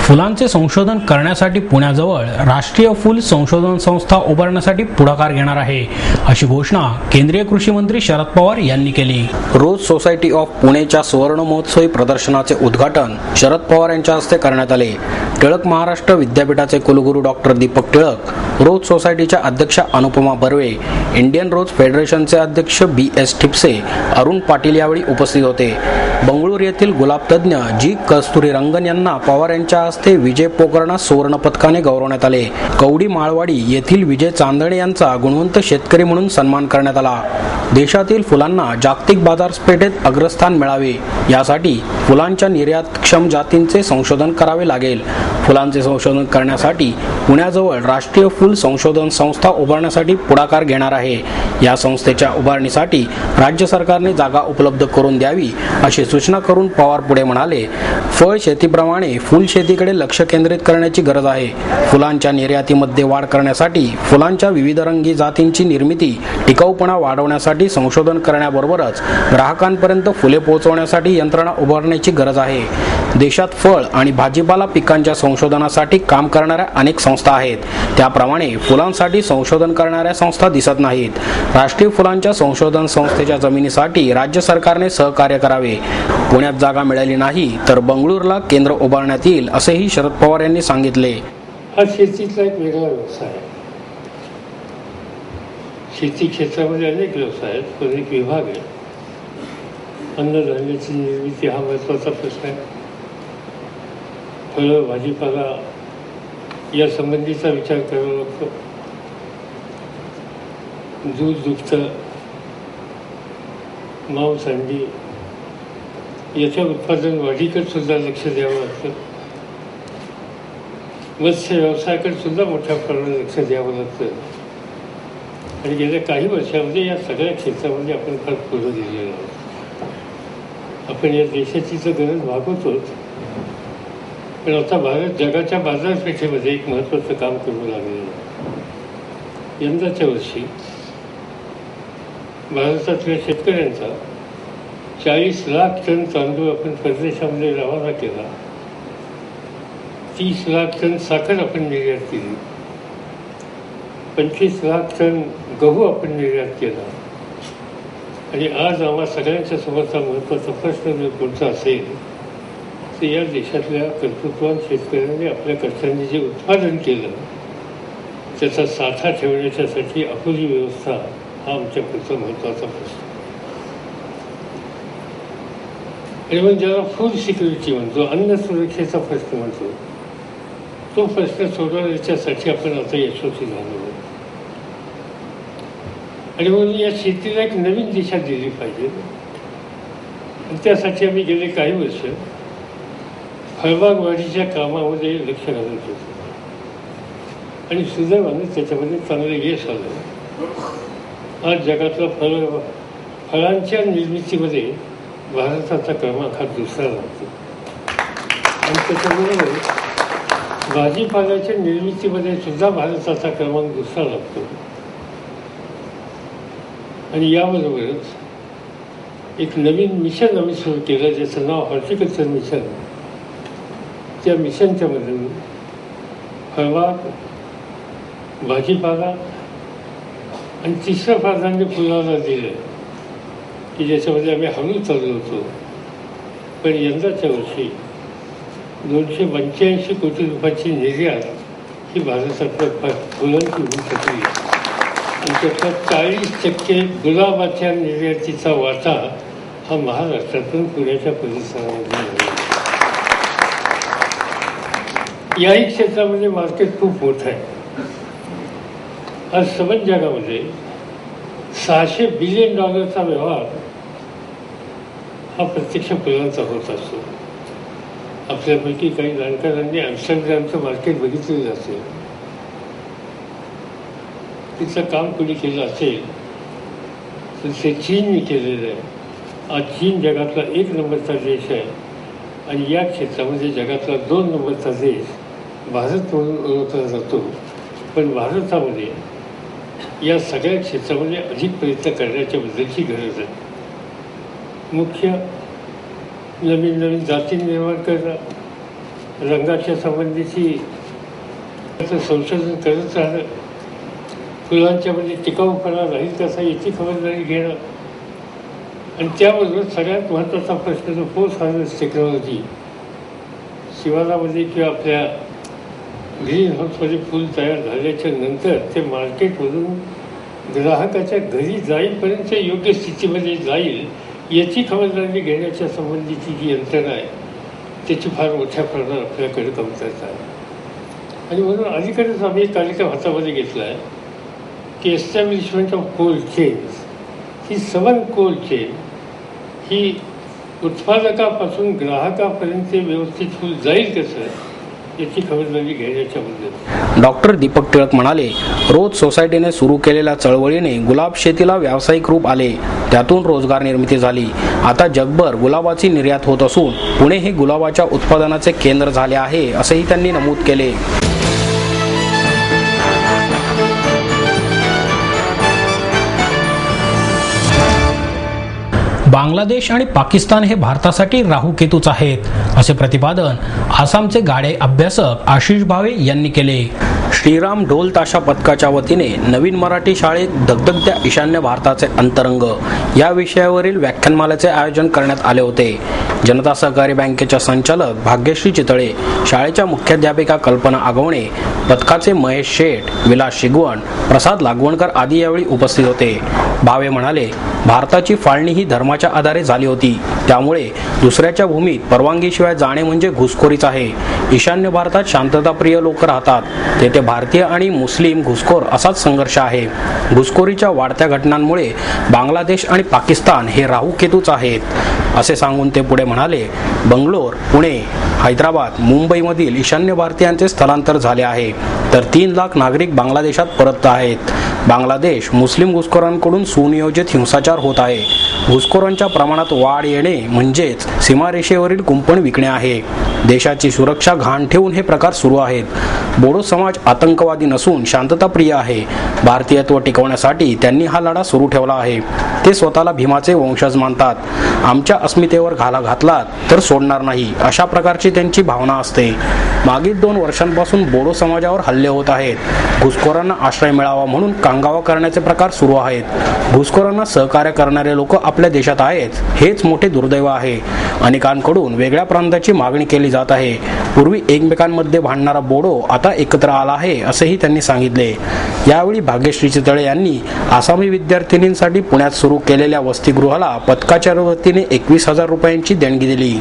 फुलांचे संशोधन करण्यासाठी पुण्याजवळ राष्ट्रीय फूल संशोधन संस्था उभारण्यासाठी पुढाकार घेणार आहे, अशी घोषणा केंद्रीय कृषी मंत्री शरद पवार यांनी केली। रोज सोसायटी ऑफ पुणेच्या सुवर्ण महोत्सवी प्रदर्शनाचे उद्घाटन शरद पवार यांच्या हस्ते करण्यात आले। टिळक महाराष्ट्र विद्यापीठाचे कुलगुरू डॉक्टर दीपक टिळक, रोज सोसायटीच्या अध्यक्षा अनुपमा बर्वे, इंडियन रोज फेडरेशनचे अध्यक्ष BS ठिपसे, अरुण पाटील यावेळी उपस्थित होते। बंगळूर येथील गुलाब तज्ञ जी कस्तुरी रंगन यांना पवार यांच्या हस्ते विजय पोकर्णा सुवर्ण पदकाने गौरवण्यात आले। कवडी माळवाडी येथील विजय चांदणे यांचा गुणवंत शेतकरी म्हणून सन्मान करण्यात आला। देशातील फुलांना जागतिक बाजारपेठेत अग्रस्थान मिळावे यासाठी फुलांच्या निर्यातक्षम जातींचे संशोधन करावे लागेल। फुलांचे संशोधन करण्यासाठी पुण्याजवळ राष्ट्रीय फूल संशोधन संस्था उभारण्यासाठी पुढाकार घेणार आहे। या संस्थेच्या उभारणीसाठी राज्य सरकारने जागा उपलब्ध करून द्यावी, अशी सूचना करून पवार पुढे म्हणाले, फळ शेतीप्रमाणे फूल शेतीकडे लक्ष केंद्रित करण्याची गरज आहे। फुलांच्या निर्यातीमध्ये वाढ करण्यासाठी फुलांच्या विविध रंगी जातींची निर्मिती टिकाऊपणा वाढवण्यासाठी संशोधन करण्याबरोबरच ग्राहकांपर्यंत फुले पोहोचवण्यासाठी यंत्रणा उभारण्याची गरज आहे। देशात फळ आणि भाजीपाला पिकांच्या संशोधनासाठी काम करणाऱ्या अनेक संस्था आहेत, त्याप्रमाणे फुलांसाठी संशोधन करणाऱ्या संस्था दिसत नाहीत। राष्ट्रीय फुलांच्या संशोधन संस्थेच्या जमिनीसाठी राज्य सरकारने सहकार्य करावे। पुण्यात जागा मिळाली नाही तर बंगळूरला केंद्र उभारण्यात येईल, असेही शरद पवार यांनी सांगितले। हा शेतीचा एक वेगळा व्यवसाय आहे। शेती क्षेत्रामध्ये अनेक व्यवसाय आहेत, पण एक विभाग आहे। अन्नधान्याची निर्मिती हा महत्त्वाचा प्रश्न आहे। फळं भाजीपाला या संबंधीचा विचार करावा लागतो। दूध दुभतं, मांस अंडी याच्या उत्पादन वाढीकडे सुद्धा लक्ष द्यावं लागतं। मत्स्य व्यवसायाकडे सुद्धा मोठ्या प्रमाणात लक्ष द्यावं लागतं। आणि गेल्या काही वर्षामध्ये या सगळ्या क्षेत्रामध्ये आपण फार पुढे गेलेलो आहोत। आपण या देशाची तर गरज भागवतोच, पण आता भारत जगाच्या बाजारपेठेमध्ये एक महत्त्वाचं काम करू लागलेलं आहे। यंदाच्या वर्षी भारतातल्या शेतकऱ्यांचा 40 लाख टन तांदूळ आपण परदेशामध्ये रवाना केला, 30 लाख टन साखर आपण निर्यात केली, 25 लाख टन गहू आपण निर्यात केला। आणि आज आम्हा सगळ्यांच्या समोरचा महत्त्वाचा प्रश्न जर कोणता असेल तर या देशातल्या कर्तृत्ववान शेतकऱ्यांनी आपल्या कष्टांनी जे उत्पादन केलं त्याचा साठा ठेवण्याच्यासाठी अपुरी व्यवस्था हा आमच्याकडचा महत्त्वाचा प्रश्न। आणि मग ज्याला फूड सिक्युरिटी म्हणतो, अन्न सुरक्षेचा प्रश्न म्हणतो, तो प्रश्न सोडवण्याच्यासाठी आपण आता यशस्वी झालो। आणि म्हणून या शेतीला एक नवीन दिशा दिली पाहिजे। आणि त्यासाठी आम्ही गेले काही वर्ष फळबाग वाढीच्या कामामध्ये लक्ष घालत होतो आणि सुदैवाने त्याच्यामध्ये चांगलं यश आलं। आज जगातला फळांच्या निर्मितीमध्ये भारताचा क्रमांक हा दुसरा लागतो। आणि त्याच्याबरोबर भाजीपाल्याच्या निर्मितीमध्ये सुद्धा भारताचा क्रमांक दुसरा लागतो। आणि याबरोबरच एक नवीन मिशन आम्ही सुरू केलं, ज्याचं नाव हॉर्टिकल्चर मिशन। त्या मिशनच्या मधून फळबाग, भाजीपाला आणि तिसरं प्राधान्य फुलाला दिलं, की ज्याच्यामध्ये आम्ही हळू चाललो होतो। पण यंदाच्या वर्षी 282 कोटी रुपयाची निर्यात ही भारतातल्या फुलांची होऊ शकली। आणि त्यातल्या 40% गुलाबाच्या निर्यातीचा वाटा हा महाराष्ट्रातून पुण्याच्या परिसरामध्ये झाला। याही क्षेत्रामध्ये मार्केट खूप मोठं आहे। आज सबंध जगामध्ये $600 बिलियन व्यवहार हा प्रत्यक्ष फुलांचा होत असतो। आपल्यापैकी काही जाणकारांनी ॲम्स्टरडॅमचं मार्केट बघितलेलं असेल, तिचं काम कोणी केलं असेल तर ते चीनने केलेलं आहे। आज चीन जगातला 1 नंबरचा देश आहे आणि या क्षेत्रामध्ये जगातला 2 नंबरचा देश भारत म्हणून ओळखला जातो। पण भारतामध्ये या सगळ्या क्षेत्रामध्ये अधिक प्रयत्न करण्याच्या बद्दलची गरज आहे। मुख्य नवीन नवीन जाती निर्माण करणं, रंगाच्या संबंधीची संशोधन करत राहणं, फुलांच्यामध्ये टिकाऊपणा राहील कसा याची खबरदारी घेणं, आणि त्याबरोबर सगळ्यात महत्त्वाचा प्रश्न जो पोस्ट हार्वेस्ट टेक्नॉलॉजी, शिवारामध्ये किंवा आपल्या ग्रीन हाऊसमध्ये फूल तयार झाल्याच्या नंतर ते मार्केटमधून ग्राहकाच्या घरी जाईपर्यंत योग्य स्थितीमध्ये जाईल याची खबरदारी घेण्याच्या संबंधीची जी यंत्रणा आहे त्याची फार मोठ्या प्रमाणात आपल्याकडे कमतरता आहे. आणि म्हणून अलीकडेच आम्ही एक कार्यक्रम हातामध्ये घेतला आहे की एस्टॅब्लिशमेंट ऑफ कोल्ड चेन्स. ही 7 कोल्ड चेन ही उत्पादकापासून ग्राहकापर्यंत व्यवस्थित फूल जाईल कसं याची खबरदारी घेण्याच्या मुद्द्यात डॉक्टर दीपक टिळक म्हणाले, रोज सोसायटीने सुरू केलेल्या चळवळीने गुलाब शेतीला व्यावसायिक रूप आले, त्यातून रोजगार निर्मिती झाली. आता जगभर गुलाबाची निर्यात होत असून पुणे हे गुलाबाच्या उत्पादनाचे केंद्र झाले आहे असेही त्यांनी नमूद केले. बांगलादेश आणि पाकिस्तान हे भारतासाठी राहू केतूच आहेत असे प्रतिपादन आसामचे गाडे अभ्यासक आशिष भावे यांनी केले. श्रीराम ढोल ताशा पथकाच्या वतीने नवीन मराठी शाळेत धगधगत्या ईशान्य भारताचे अंतरंग या विषयावरील व्याख्यानमालेचे आयोजन करण्यात आले होते. जनता सहकारी बँकेच्या संचालक भाग्यश्री चितळे, शाळेच्या मुख्याध्यापिका कल्पना आगवणे, पथकाचे महेश शेठ, विलास शिगवण, प्रसाद लागवणकर आदी यावेळी उपस्थित होते. भावे म्हणाले, भारताची फाळणी ही धर्माच्या आधारे झाली होती, त्यामुळे दुसऱ्याच्या भूमीत परवानगीशिवाय जाणे म्हणजे घुसखोरीच आहे. ईशान्य भारतात शांतताप्रिय लोक राहतात, तेथे भारतीय आणि मुस्लिम घुसखोर असाच संघर्ष आहे. घुसखोरीच्या वाढत्या घटनांमुळे बांगलादेश आणि पाकिस्तान हे राहू केतूच आहेत असे सांगून ते पुढे म्हणाले, बंगलोर, पुणे, हैदराबाद, मुंबईमधील ईशान्य भारतीयांचे स्थलांतर झाले आहे, तर 3 लाख नागरिक बांगलादेशात परतत आहेत. बांगलादेश मुस्लिम घुसखोरांकडून सुनियोजित हिंसाचार होत आहे. घुसखोरांच्या प्रमाणात वाढ येणे म्हणजेच सीमारेषेवरील कुंपण विकणे आहे. देशाची सुरक्षा घाण ठेवून हे प्रकार सुरू आहेत. बोडो समाज आतंकवादी नसून शांतताप्रिय आहे. भारतीयत्व टिकवण्यासाठी त्यांनी हा लढा सुरू ठेवला आहे. ते स्वतःला भीमाचे वंशज मानतात. आमच्या अस्मितेवर घाला घातलात तर सोडणार नाही, अशा प्रकारची त्यांची भावना असते. मागील 2 वर्षांपासून बोडो समाजावर हल्ले होत आहेत. घुसखोरांना आश्रय मिळावा म्हणून कांगावा करण्याचे प्रकार सुरू आहेत. घुसखोरांना सहकार्य करणारे लोक आपल्या देशात आहेत, हेच मोठे दुर्दैव आहे. अनेकांकडून वेगळ्या प्रांताची मागणी केली जात आहे. पूर्वी एकमेकांमध्ये भांडणारा बोडो आता एकत्र आला आहे असेही त्यांनी सांगितले. यावेळी भाग्यश्री चितळे यांनी आसामी विद्यार्थिनींसाठी पुण्यात सुरू केलेल्या वसतिगृहाला पथकाच्या वतीने 21,000 रुपयांची देणगी दिली.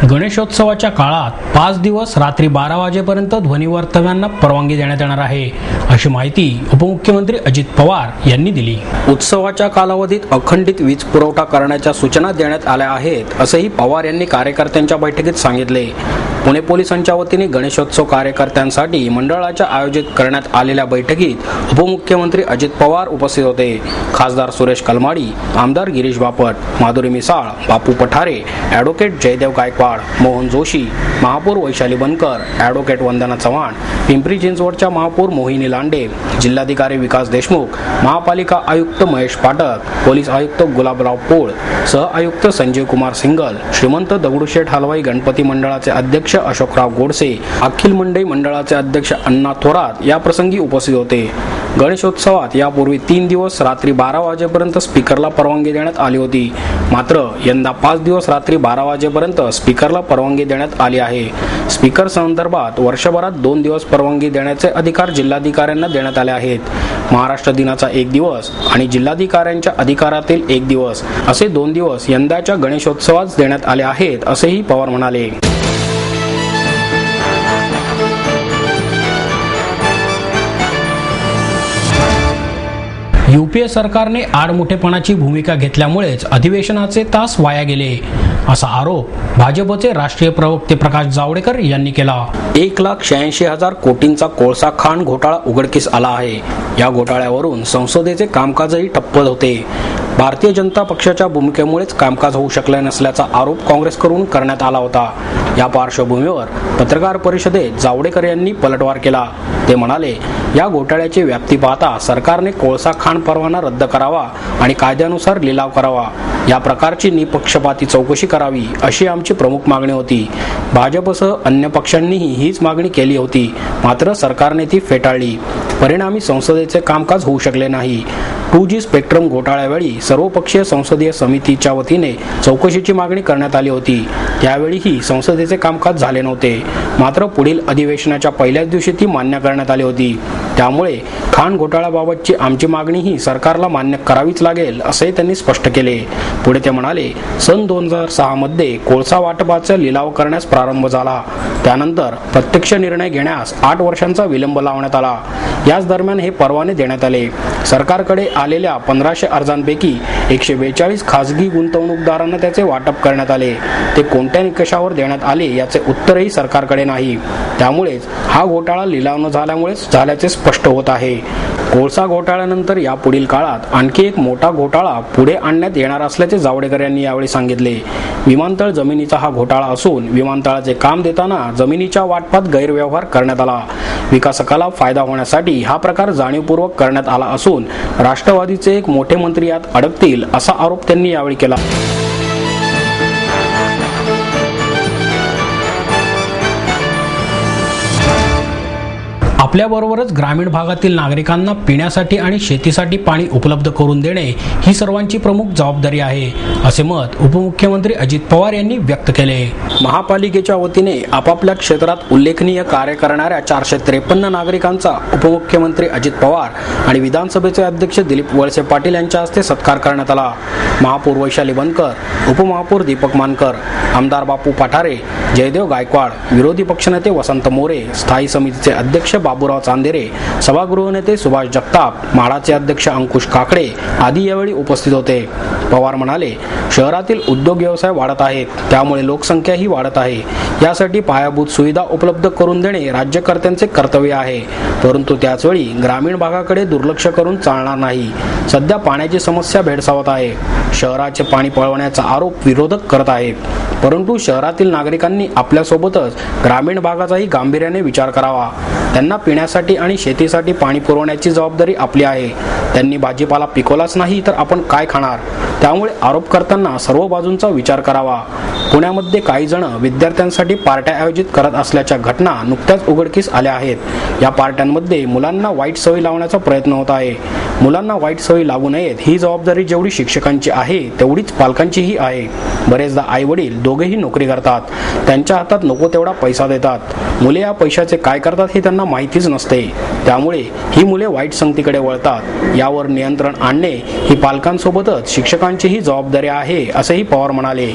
गणेशोत्सवाच्या काळात 5 दिवस रात्री 12 वाजेपर्यंत ध्वनिवर्तनांना परवानगी देण्यात येणार आहे अशी माहिती उपमुख्यमंत्री अजित पवार यांनी दिली. उत्सवाच्या कालावधीत अखंडित वीज पुरवठा करण्याच्या सूचना देण्यात आल्या आहेत असेही पवार यांनी कार्यकर्त्यांच्या बैठकीत सांगितले. पुणे पोलिसांच्या वतीने गणेशोत्सव कार्यकर्त्यांसाठी मंडळाच्या आयोजित करण्यात आलेल्या बैठकीत उपमुख्यमंत्री अजित पवार उपस्थित होते. खासदार सुरेश कलमाडी, आमदार गिरीश बापट, माधुरी मिसाळ, बापू पठारे, ॲडव्होकेट जयदेव गायकवाड, मोहन जोशी, महापौर वैशाली बनकर, ॲडव्होकेट वंदना चव्हाण, पिंपरी चिंचवडच्या महापौर मोहिनी लांडे, जिल्हाधिकारी विकास देशमुख, महापालिका आयुक्त महेश पाटक, पोलीस आयुक्त गुलाबराव पोळ, सहआयुक्त संजीव कुमार सिंगल, श्रीमंत दगडूशेठ हलवाई गणपती मंडळाचे अध्यक्ष अशोकराव गोडसे, अखिल मंडई मंडळाचे अध्यक्ष अण्णा थोरात या प्रसंगी उपस्थित होते. गणेशोत्सवात यापूर्वी 3 दिवस रात्री 12 वाजेपर्यंत स्पीकरला परवानगी देण्यात आली होती. मात्र यंदा 5 दिवस रात्री 12 वाजेपर्यंत स्पीकरला परवानगी देण्यात आली आहे. स्पीकर संदर्भात वर्षभरात 2 दिवस परवानगी देण्याचे अधिकार जिल्हाधिकाऱ्यांना देण्यात आले आहेत. महाराष्ट्र दिनाचा 1 दिवस आणि जिल्हाधिकाऱ्यांच्या अधिकारातील 1 दिवस असे 2 दिवस यंदाच्या गणेशोत्सवात देण्यात आले आहेत असेही पवार म्हणाले. यूपीए सरकारने आडमुठेपणाची भूमिका घेतल्यामुळेच अधिवेशनाचे तास वाया गेले असा आरोप भाजपचे राष्ट्रीय प्रवक्ते प्रकाश जावडेकर यांनी केला. 1,86,000 कोटींचा कोळसा खाण घोटाळा उघडकीस आला आहे. या घोटाळ्यावरून संसदेचे कामकाजही ठप्प होते. भारतीय जनता पक्षाच्या भूमिकेमुळेच कामकाज होऊ शकले नसल्याचा आरोप काँग्रेसकडून करण्यात आला होता. या पार्श्वभूमीवर पत्रकार परिषदेत जावडेकर यांनी पलटवार केला. ते म्हणाले, या घोटाळ्याची व्याप्ती पाहता सरकारने कोळसा खाण परवाना रद्द करावा आणि कायद्यानुसार लिलाव करावा. या प्रकारची निपक्षपाती चौकशी करावी अशी आमची प्रमुख मागणी होती. भाजपसह अन्य पक्षांनीही हीच मागणी केली होती, मात्र सरकारने ती फेटाळली. परिणामी संसदेचे कामकाज होऊ शकले नाही. 2G स्पेक्ट्रम घोटाळ्यावेळी सर्वपक्षीय संसदीय समितीच्या वतीने चौकशीची मागणी करण्यात आली होती. त्यावेळीही संसदेचे कामकाज झाले नव्हते, मात्र पुढील अधिवेशनाच्या पहिल्याच दिवशी ती मान्य करण्यात आली होती. त्यामुळे खाण घोटाळ्याबाबतची आमची मागणीही सरकारला मान्य करावीच लागेल असे त्यांनी स्पष्ट केले. पुढे ते म्हणाले, सन 2006 मध्ये कोळसा वाटपाचा लिलाव करण्यास प्रारंभ झाला. त्यानंतर प्रत्यक्ष निर्णय घेण्यास 8 वर्षांचा विलंब लावण्यात आला. याच दरम्यान हे परवाने देण्यात आले. सरकारकडे आलेल्या 1500 अर्जांपैकी 142 खासगी गुंतवणूकदारांना त्याचे वाटप करण्यात आले. ते कोणत्या निकषावर देण्यात आले याचे उत्तरही सरकारकडे नाही. त्यामुळेच हा घोटाळा लिलाव न झाल्यामुळेच झाल्याचे स्पष्ट होत आहे. कोळसा घोटाळ्यानंतर यापुढील काळात आणखी एक मोठा घोटाळा पुढे आणण्यात येणार असल्याचे जावडेकर यांनी यावेळी सांगितले. विमानतळ जमिनीचा हा घोटाळा असून विमानतळाचे काम देताना जमिनीच्या वाटपात गैरव्यवहार करण्यात आला. विकासकाला फायदा होण्यासाठी हा प्रकार जाणीवपूर्वक करण्यात आला असून राष्ट्रवादीचे एक मोठे मंत्री यात अडकतील असा आरोप त्यांनी यावेळी केला. आपल्याबरोबरच ग्रामीण भागातील नागरिकांना पिण्यासाठी आणि शेतीसाठी पाणी उपलब्ध करून देणे ही सर्वांची प्रमुख जबाबदारी आहे, असे मत उपमुख्यमंत्री अजित पवार यांनी व्यक्त केले. महापालिकेच्या वतीने आपापल्या क्षेत्रात उल्लेखनीय कार्य करणाऱ्या 453 नागरिकांचा उपमुख्यमंत्री अजित पवार आणि विधानसभेचे अध्यक्ष दिलीप वळसे पाटील यांच्या हस्ते सत्कार करण्यात आला. महापौर वैशाली बनकर, उपमहापौर दीपक मानकर, आमदार बापू पठारे, जयदेव गायकवाड, विरोधी पक्षनेते वसंत मोरे, स्थायी समितीचे अध्यक्ष बाबूराव चांदेरे, सभागृह नेते सुभाष जगताप, म्हाडाचे अध्यक्ष अंकुश काकडे आदी यावेळी उपस्थित होते. पवार म्हणाले, शहरातील उद्योग व्यवसाय वाढत आहेत, त्यामुळे लोकसंख्याही वाढत आहे. यासाठी पायाभूत सुविधा उपलब्ध करून देणे राज्यकर्त्यांचे कर्तव्य आहे, परंतु त्याचवेळी ग्रामीण भागाकडे दुर्लक्ष करून चालणार नाही. सध्या पाण्याची समस्या भेडसावत आहे. शहराचे पाणी पळवण्याचा आरोप विरोधक करत आहेत, परंतु शहरातील नागरिकांनी आपल्यासोबतच ग्रामीण भागाचाही गांभीर्याने विचार करावा. त्यांना पिण्यासाठी आणि शेतीसाठी पाणी पुरवण्याची जबाबदारी आपली आहे. त्यांनी भाजीपाला पिकवलाच नाही तर आपण काय खाणार? त्यामुळे आरोप करताना सर्व बाजूंचा विचार करावा. पुण्यामध्ये काही जण विद्यार्थ्यांसाठी पार्ट्या आयोजित करत असल्याच्या घटना नुकत्याच उघडकीस आल्या आहेत. या पार्ट्यांमध्ये मुलांना वाईट सवयी लावण्याचा प्रयत्न होत आहे. मुलांना वाईट सवयी लागू नयेत ही जबाबदारी जेवढी शिक्षकांची आहे तेवढीच पालकांचीही आहे. बरेचदा आई वडील दोघेही नोकरी करतात, त्यांच्या हातात नको तेवढा पैसा देतात. मुले या पैशाचे काय करतात हे त्यांना माहितीच नसते, त्यामुळे ही मुले वाईट संगतीकडे वळतात. यावर नियंत्रण आणणे ही पालकांसोबतच शिक्षकांचीही जबाबदारी आहे, असेही पवार म्हणाले.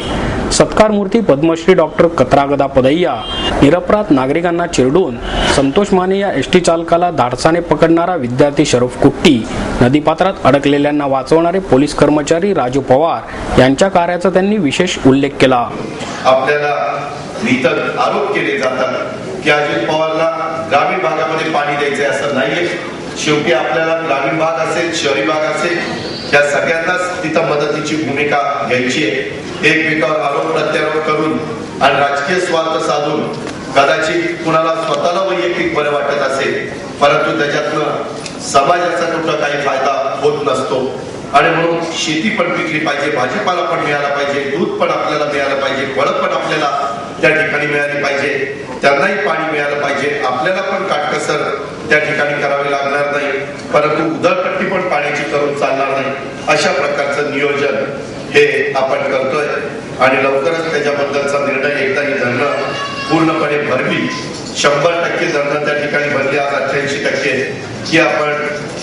सत्कार मूर्ती पद्मश्री डॉक्टर कत्रागदा पदैया, निरपराध नागरिकांना चिरडून संतोष माने या एसटी चालकाला धाडसाने पकडणारा विद्यार्थी शरफ कुट्टी, नदीपात्रात अडकलेल्यांना वाचवणारे पोलीस कर्मचारी राजू पवार यांच्या कार्याचा त्यांनी विशेष उल्लेख केला. आपल्याला इतर आरोप केले जातात की अजित पवारला ग्रामीण भागामध्ये पाणी द्यायचे असं नाहीये. शेवटी आपल्याला ग्रामीण भाग असेल, शहरी भाग असेल, या सगळ्यांनाच तिथं मदतीची भूमिका घ्यायची आहे. एकमेकावर आरोप प्रत्यारोप करून आणि राजकीय स्वार्थ साधून कदाचित कुणाला स्वतःला वैयक्तिक बरं वाटत असेल, परंतु त्याच्यातनं समाजाचा कुठला काही फायदा होत नसतो. आणि म्हणून शेती पण पिकली पाहिजे, भाजीपाला पण मिळाला पाहिजे, दूध पण आपल्याला मिळालं पाहिजे, फळं पण आपल्याला त्या ठिकाणी मिळाली पाहिजे, त्यांनाही पाणी मिळालं पाहिजे. आपल्याला पण काटकसर त्या ठिकाणी करावी लागणार नाही, परंतु उधळपट्टी पण पाण्याची करून चालणार नाही. अशा प्रकारचं नियोजन हे आपण करतोय आणि लवकरच त्याच्याबद्दलचा निर्णय एकदा ही धरणं पूर्णपणे भरली, 100% धरणं त्या ठिकाणी भरली, आज 88% की आपण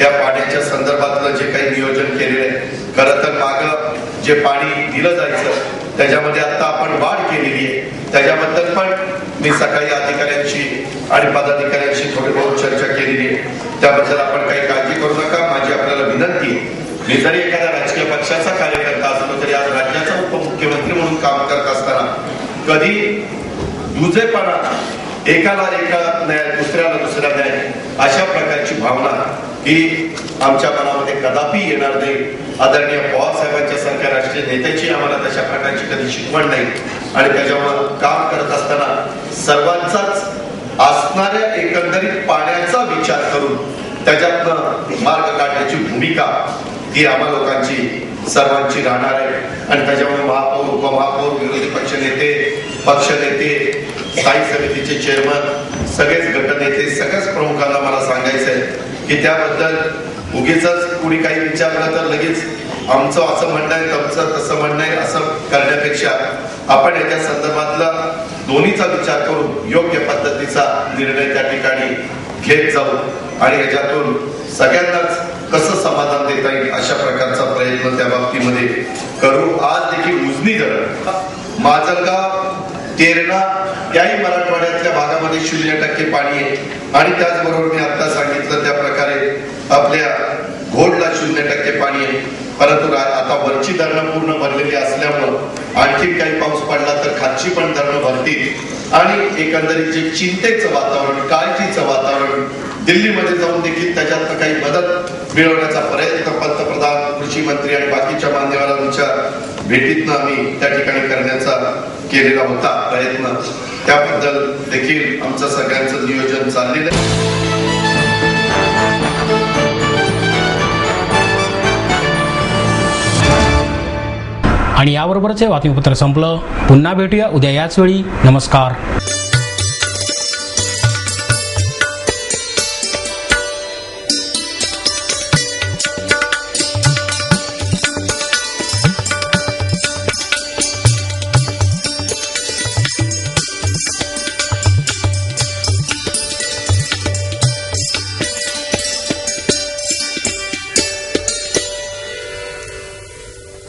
या पाण्याच्या संदर्भातलं जे काही नियोजन केलेलं आहे. खरं तर मागं जे पाणी दिलं जायचं त्याच्यामध्ये आता आपण वाढ केलेली आहे. त्याच्याबद्दल पण मी सकाळी अधिकाऱ्यांशी आणि पदाधिकाऱ्यांशी थोडी बहुत चर्चा केलेली आहे. त्याबद्दल आपण काही काळजी करू नका. माझी आपल्याला विनंती आहे, मी जरी एखाद्या राजकीय पक्षाचा कार्यकर्ता असलो तरी आज राज्याचा उपमुख्यमंत्री म्हणून काम करत असताना कधी दुजेपणा, एकाला न्याय दुसऱ्याला दुसरा न्याय, अशा प्रकारची भावना ही आमच्या मनामध्ये कदापि येणार नाही. आदरणीय पवार साहेबांच्या सारख्या राष्ट्रीय नेत्याची आम्हाला तशा प्रकारची कधी शिकवण नाही आणि त्याच्यावर काम करत असताना सर्वांचाच असणाऱ्या एकंदरीत पाण्याचा विचार करून त्याच्यातनं मार्ग काढण्याची भूमिका ही आम्हा लोकांची सर्वांची राहणार आहे. आणि त्याच्यामुळे महापौर, उपमहापौर, विरोधी पक्षनेते, स्थायी समितीचे चेअरमन, सगळेच गटनेते, सगळ्याच प्रमुखांना मला सांगायचं आहे की त्याबद्दल उगीच कुणी काही विचारलं तर लगेच आमचं असं म्हणणं आहे, तुमचं तसं म्हणणं आहे असं करण्यापेक्षा आपण याच्या संदर्भातला दोन्हीचा विचार करून योग्य पद्धतीचा निर्णय त्या ठिकाणी घेत जाऊ आणि याच्यातून सगळ्यांनाच कसं समाधान देता येईल अशा प्रकारचा प्रयत्न त्या बाबतीमध्ये करू. आज देखील उजनी धरण, माजलगाव, तेरणा याही मराठवाड्यातल्या भागामध्ये 0% पाणी आहे आणि त्याचबरोबर मी आता सांगितलं त्या प्रकारे आपल्या घोडला 0% पाणी आहे. परंतु आता वरची धरणं पूर्ण भरलेली असल्यामुळं आणखी काही पाऊस पडला तर खालची पण धरणं भरतील आणि एकंदरीत जे चिंतेचं वातावरण, काळजीचं वातावरण, दिल्लीमध्ये जाऊन देखील त्याच्यात काही मदत मिळवण्याचा प्रयत्न पंतप्रधान, कृषी मंत्री आणि बाकीच्या मान्यवरांच्या भेटीतनं आम्ही त्या ठिकाणी करण्याचा केलेला होता प्रयत्न. त्याबद्दल देखील आमचं सगळ्यांचं नियोजन चाललेलं आहे. आणि याबरोबरच हे बातमीपत्र संपलं. पुन्हा भेटूया उद्या याच वेळी. नमस्कार.